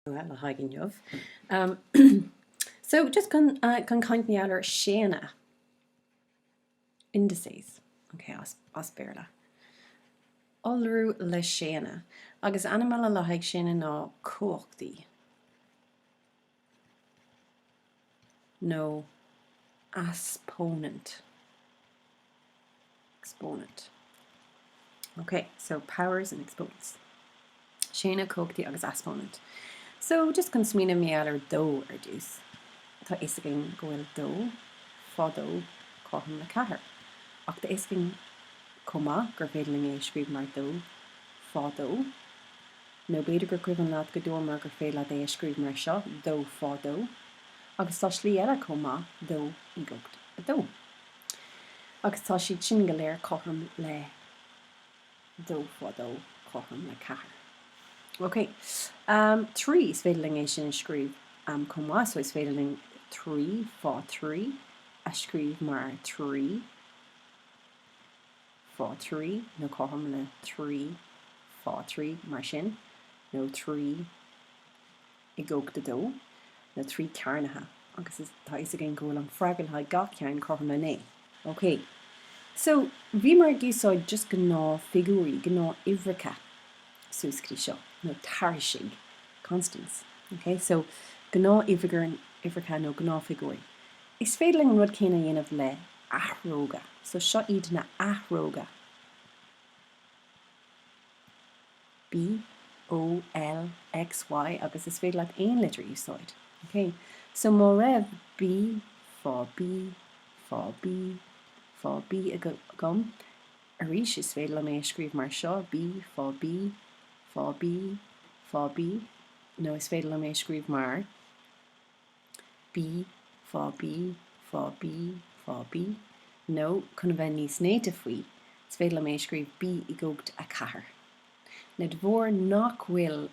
le haginneamh. So just can kaint ní ealar séana indices. Okay, as béla. Iolrú le séana. Agus animal le haig séana ná cuachtaí. No exponent. Okay, so powers and exponents. Séana, cuachtaí agus exponent. So just kan smína mé ealar dó ar dús. Tá iscin gohfuil dó, fádó, cótham le cethair. Ach tá iscin comma gur féidir mé scríb mar dó, fádó. nó beidir gur cuimhin leat go dúr mar gur féile é scríb mar seo, dó, fádó. Agus tá slí eile comma dó i gcucht a dó. Agus tá siad sin go léir cótham le dó, fádó, cótham le cethair. Okay, trí is féidirling é sin scríb comma, so is féidirling trí, fá trí, a scríb mar trí, fá trí, nó cótham le trí, fá trí mar sin, nó trí i gcucht a dó, nó trí cearnatha, agus tá is a gin gohfuil an freagal ha gach ceann cótham le né. Okay, so bhí mar gúsáid just go ná figúrí, go ná ihreacha súscrí seo, nó tarsigh, constants. Okay, so go ná ihreacha nó go ná figúrí. Is féidirling an rud céine dhéanamh le athróga, so seo iad na athróga. B-O-L-X-Y, agus is féidir leat aon litir úsáid. Okay, so má raibh B, fá B, fá B, fá B a gom, arís is féidir le mé scríb mar seo, B, fá B, fá B, fá B, nó is féidir le mé scríb mar B, fá B, fá B, fá B, nó chun bheith níos néite faoi, is féidir le mé scríb B i gcucht a cethair. Na dmhór nach bhfuil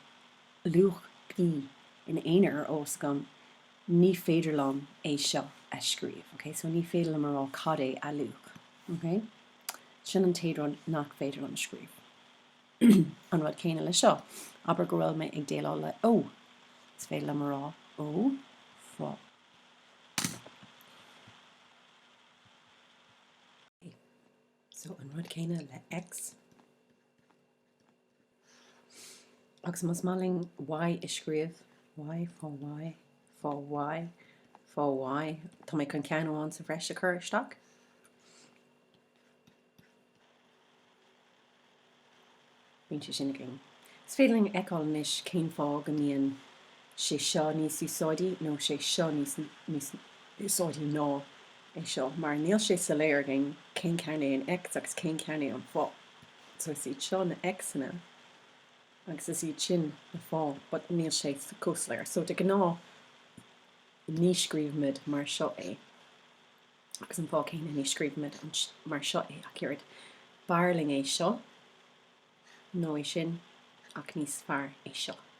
luach B in éonar os gan ní féidir lom é seo a scríb. Okay, so ní féidir le mar cad é a luach. Okay, sin an téadrán nach féidir an scríb. An rud céine le seo, aber go bhfuil me ag déile le ó, is féidir le mar ó, fá. So an rud céine le X. Agus mas máling Y is scríb, Y, fá Y, fá Y, fá Y. Tá mé chun ceanháin sa bhreis a chur isteach. Bhíonn sé sin gin. Is féidirling eáil níos cén fá go mbíonn sé seo níos úsáidí, nó sé seo níos úsáidí ná é seo. Mar níl sé sa léir gin cén ceann é an X agus cén ceann é an fá. So is iad seo na X-na, agus is iad sin na fá, but níl sé sa cos léir. So de gná ní scríbmid mar seo é. Agus an fá céine ní scríbmid mar seo é ach iad barling é seo, nó é sin ach níos fearr é seo.